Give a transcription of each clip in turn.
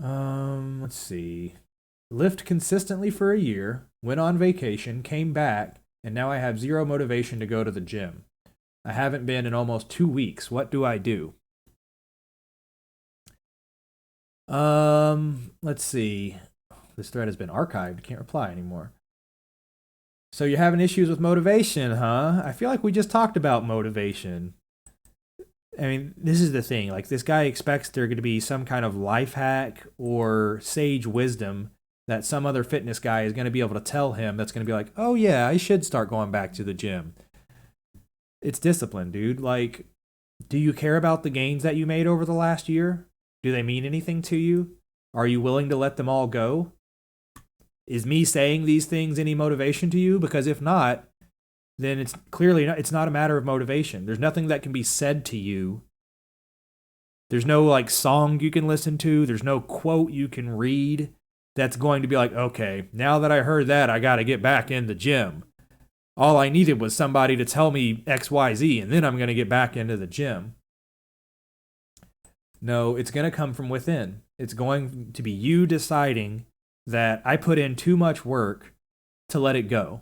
Let's see. Lived consistently for a year, went on vacation, came back, and now I have zero motivation to go to the gym. I haven't been in almost 2 weeks. What do I do? Let's see. This thread has been archived. Can't reply anymore. So you're having issues with motivation, huh? I feel like we just talked about motivation. I mean, this is the thing. Like, this guy expects there to be some kind of life hack or sage wisdom that some other fitness guy is going to be able to tell him that's going to be like, oh, yeah, I should start going back to the gym. It's discipline, dude. Like, do you care about the gains that you made over the last year? Do they mean anything to you? Are you willing to let them all go? Is me saying these things any motivation to you? Because if not, then it's clearly not, it's not a matter of motivation. There's nothing that can be said to you. There's no like song you can listen to. There's no quote you can read that's going to be like, okay, now that I heard that, I got to get back in the gym. All I needed was somebody to tell me XYZ, and then I'm going to get back into the gym. No, it's going to come from within. It's going to be you deciding that I put in too much work to let it go.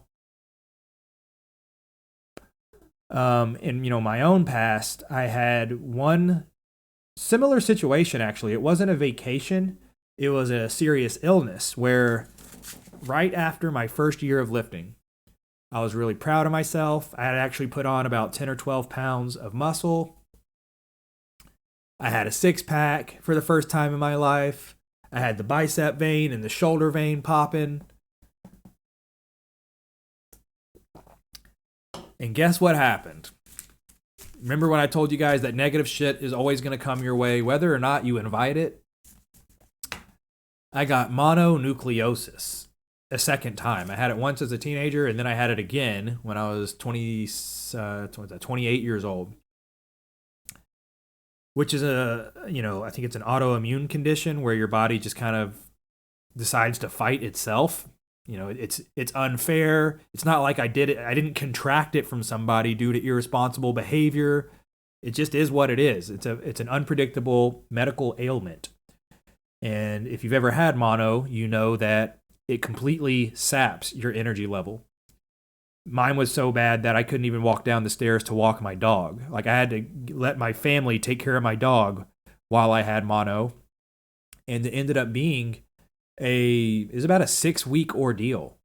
In my own past, I had one similar situation. Actually, it wasn't a vacation; it was a serious illness. Where right after my first year of lifting, I was really proud of myself. I had actually put on about 10 or 12 pounds of muscle. I had a six pack for the first time in my life. I had the bicep vein and the shoulder vein popping. And guess what happened? Remember when I told you guys that negative shit is always going to come your way, whether or not you invite it? I got mononucleosis a second time. I had it once as a teenager, and then I had it again when I was 28 years old. Which is I think it's an autoimmune condition where your body just kind of decides to fight itself. It's unfair. It's not like I didn't contract it from somebody due to irresponsible behavior. It just is what it is. It's an unpredictable medical ailment. And if you've ever had mono, you know that it completely saps your energy level. Mine was so bad that I couldn't even walk down the stairs to walk my dog. Like, I had to let my family take care of my dog while I had mono. And it ended up being is about a 6-week ordeal.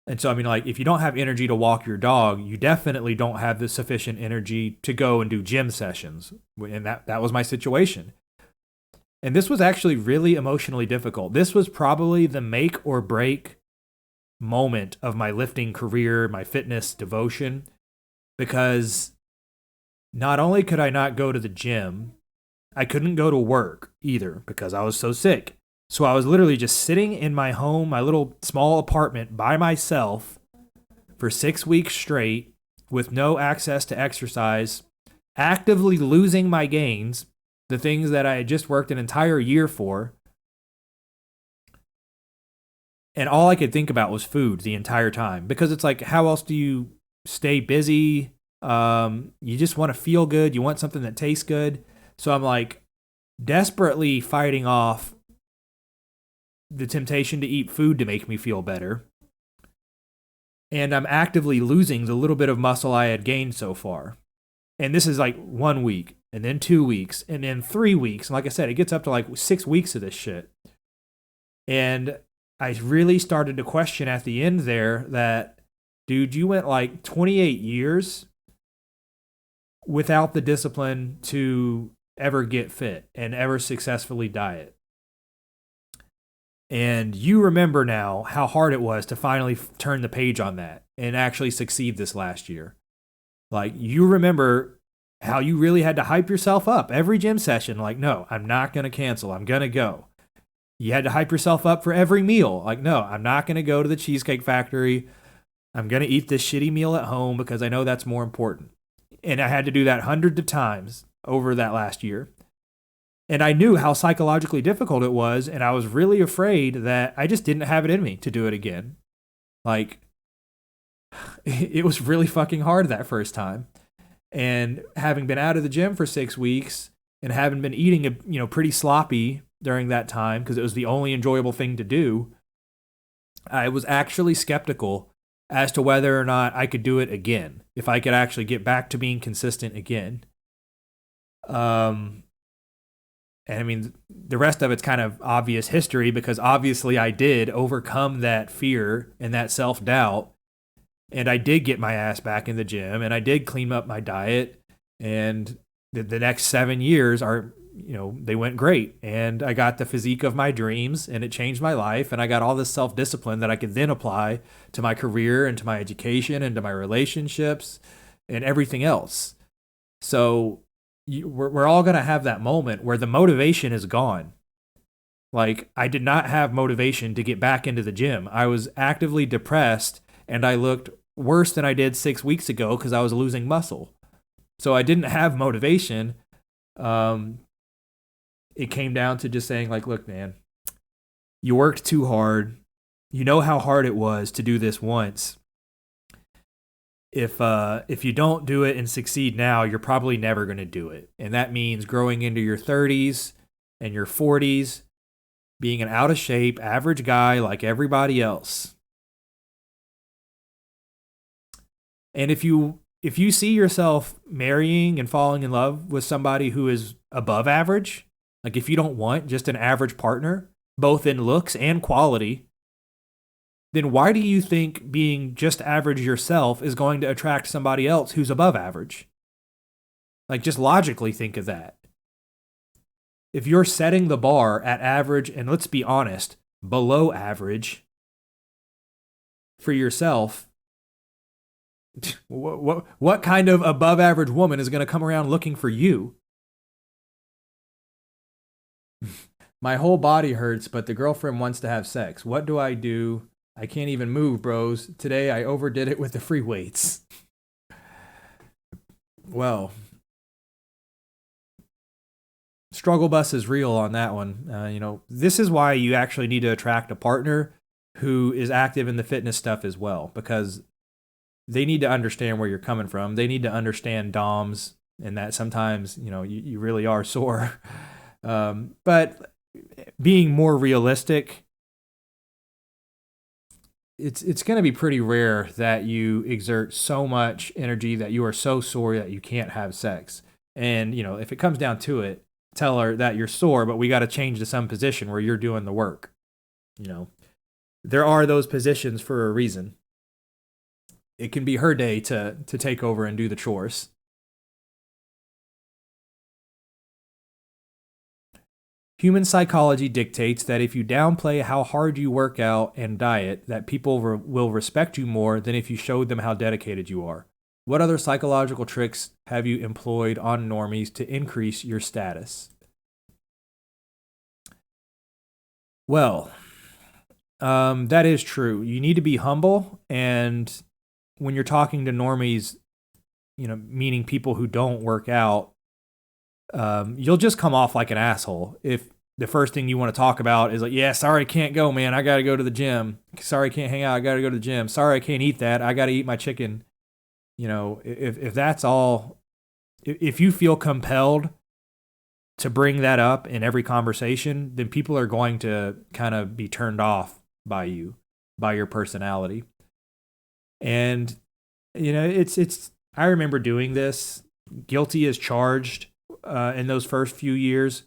And so, I mean, like, if you don't have energy to walk your dog, you definitely don't have the sufficient energy to go and do gym sessions. And that was my situation. And this was actually really emotionally difficult. This was probably the make or break moment of my lifting career, my fitness devotion, because not only could I not go to the gym, I couldn't go to work either because I was so sick. So I was literally just sitting in my home, my little small apartment by myself for 6 weeks straight with no access to exercise, actively losing my gains, the things that I had just worked an entire year for. And all I could think about was food the entire time, because it's like, how else do you stay busy? You just want to feel good. You want something that tastes good. So I'm like desperately fighting off the temptation to eat food to make me feel better. And I'm actively losing the little bit of muscle I had gained so far. And this is like 1 week, and then 2 weeks, and then 3 weeks. And like I said, it gets up to like 6 weeks of this shit. And I really started to question at the end there that, dude, you went like 28 years without the discipline to ever get fit and ever successfully diet. And you remember now how hard it was to finally turn the page on that and actually succeed this last year. Like, you remember how you really had to hype yourself up every gym session. Like, no, I'm not going to cancel. I'm going to go. You had to hype yourself up for every meal. Like, no, I'm not going to go to the Cheesecake Factory. I'm going to eat this shitty meal at home because I know that's more important. And I had to do that hundreds of times over that last year. And I knew how psychologically difficult it was, and I was really afraid that I just didn't have it in me to do it again. Like, it was really fucking hard that first time. And having been out of the gym for 6 weeks and having been eating, pretty sloppy during that time because it was the only enjoyable thing to do, I was actually skeptical as to whether or not I could do it again, if I could actually get back to being consistent again. And I mean, the rest of it's kind of obvious history because obviously I did overcome that fear and that self doubt. And I did get my ass back in the gym and I did clean up my diet. And the next 7 years they went great. And I got the physique of my dreams and it changed my life. And I got all this self discipline that I could then apply to my career and to my education and to my relationships and everything else. So we're all going to have that moment where the motivation is gone. Like, I did not have motivation to get back into the gym. I was actively depressed and I looked worse than I did 6 weeks ago because I was losing muscle. So I didn't have motivation. It came down to just saying, like, look, man, you worked too hard. You know how hard it was to do this once. If you don't do it and succeed now, you're probably never going to do it. And that means growing into your 30s and your 40s, being an out of shape, average guy like everybody else. And if you see yourself marrying and falling in love with somebody who is above average, like if you don't want just an average partner, both in looks and quality, then why do you think being just average yourself is going to attract somebody else who's above average? Like, just logically think of that. If you're setting the bar at average, and let's be honest, below average for yourself, what kind of above average woman is going to come around looking for you? My whole body hurts, but the girlfriend wants to have sex. What do I do? I can't even move, bros. Today I overdid it with the free weights. Well, struggle bus is real on that one. This is why you actually need to attract a partner who is active in the fitness stuff as well, because they need to understand where you're coming from. They need to understand DOMs and that sometimes, you really are sore. But being more realistic, it's going to be pretty rare that you exert so much energy that you are so sore that you can't have sex. And, if it comes down to it, tell her that you're sore, but we got to change to some position where you're doing the work. There are those positions for a reason. It can be her day to take over and do the chores. Human psychology dictates that if you downplay how hard you work out and diet, that people will respect you more than if you showed them how dedicated you are. What other psychological tricks have you employed on normies to increase your status? Well, that is true. You need to be humble, and when you're talking to normies, meaning people who don't work out, you'll just come off like an asshole if the first thing you want to talk about is like, yeah, sorry, I can't go, man. I got to go to the gym. Sorry, I can't hang out. I got to go to the gym. Sorry, I can't eat that. I got to eat my chicken. If that's all, if you feel compelled to bring that up in every conversation, then people are going to kind of be turned off by you, by your personality. And, I remember doing this, guilty as charged, in those first few years.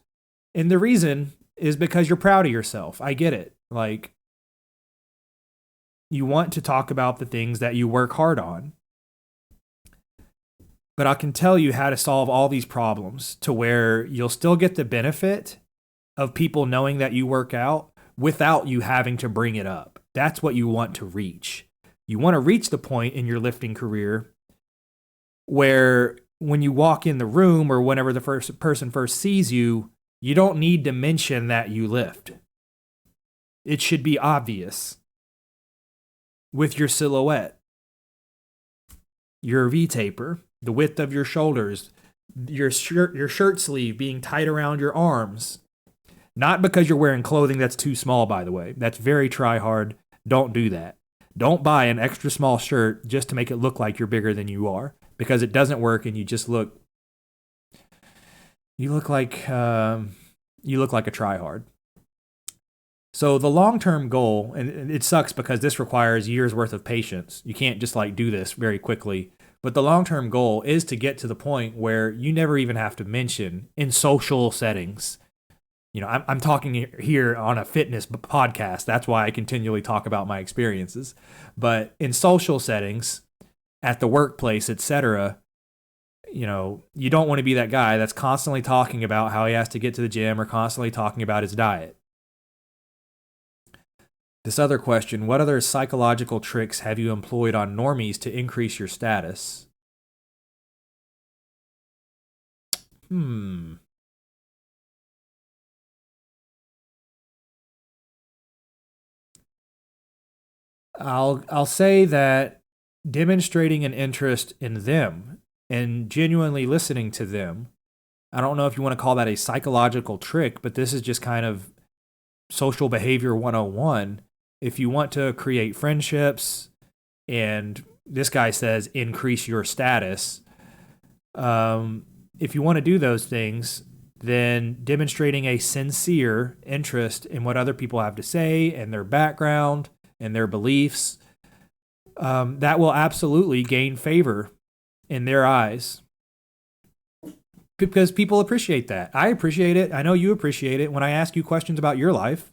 And the reason is because you're proud of yourself. I get it. Like, you want to talk about the things that you work hard on. But I can tell you how to solve all these problems to where you'll still get the benefit of people knowing that you work out without you having to bring it up. That's what you want to reach. You want to reach the point in your lifting career where when you walk in the room or whenever the first person first sees you, you don't need to mention that you lift. It should be obvious with your silhouette, your V-taper, the width of your shoulders, your shirt sleeve being tight around your arms. Not because you're wearing clothing that's too small, by the way. That's very try-hard. Don't do that. Don't buy an extra small shirt just to make it look like you're bigger than you are, because it doesn't work and you just look like you look like a tryhard. So the long-term goal, and it sucks because this requires years worth of patience. You can't just like do this very quickly. But the long-term goal is to get to the point where you never even have to mention in social settings. I'm talking here on a fitness podcast. That's why I continually talk about my experiences. But in social settings, at the workplace, etc., you don't want to be that guy that's constantly talking about how he has to get to the gym or constantly talking about his diet. This other question, what other psychological tricks have you employed on normies to increase your status? I'll say that demonstrating an interest in them and genuinely listening to them. I don't know if you want to call that a psychological trick, but this is just kind of social behavior 101. If you want to create friendships, and this guy says increase your status, if you want to do those things, then demonstrating a sincere interest in what other people have to say and their background and their beliefs, that will absolutely gain favor in their eyes because people appreciate that. I appreciate it. I know you appreciate it. When I ask you questions about your life,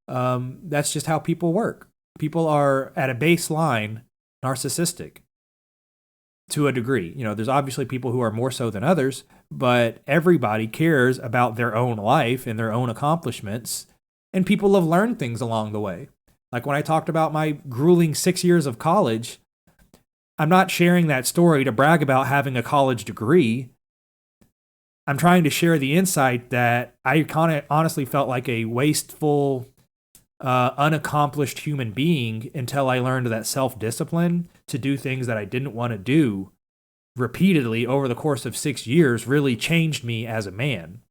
that's just how people work. People are at a baseline narcissistic to a degree. There's obviously people who are more so than others, but everybody cares about their own life and their own accomplishments, and people have learned things along the way. Like when I talked about my grueling 6 years of college, I'm not sharing that story to brag about having a college degree. I'm trying to share the insight that I kind of honestly felt like a wasteful, unaccomplished human being until I learned that self-discipline to do things that I didn't want to do repeatedly over the course of 6 years really changed me as a man.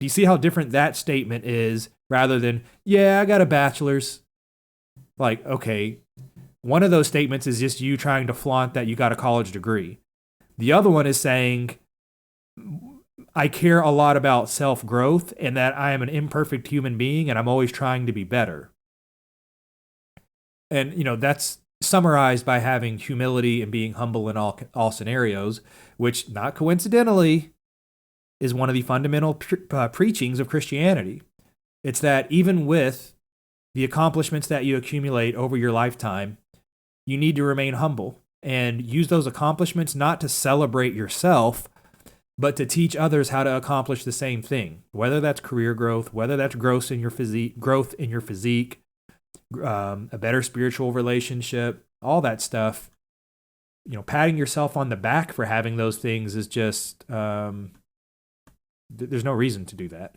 Do you see how different that statement is rather than, yeah, I got a bachelor's? Like, okay, one of those statements is just you trying to flaunt that you got a college degree. The other one is saying, I care a lot about self-growth and that I am an imperfect human being and I'm always trying to be better. And, that's summarized by having humility and being humble in all scenarios, which, not coincidentally, is one of the fundamental preachings of Christianity. It's that even with the accomplishments that you accumulate over your lifetime, you need to remain humble and use those accomplishments not to celebrate yourself, but to teach others how to accomplish the same thing, whether that's career growth, whether that's growth in your physique, a better spiritual relationship, all that stuff. Patting yourself on the back for having those things is just, there's no reason to do that.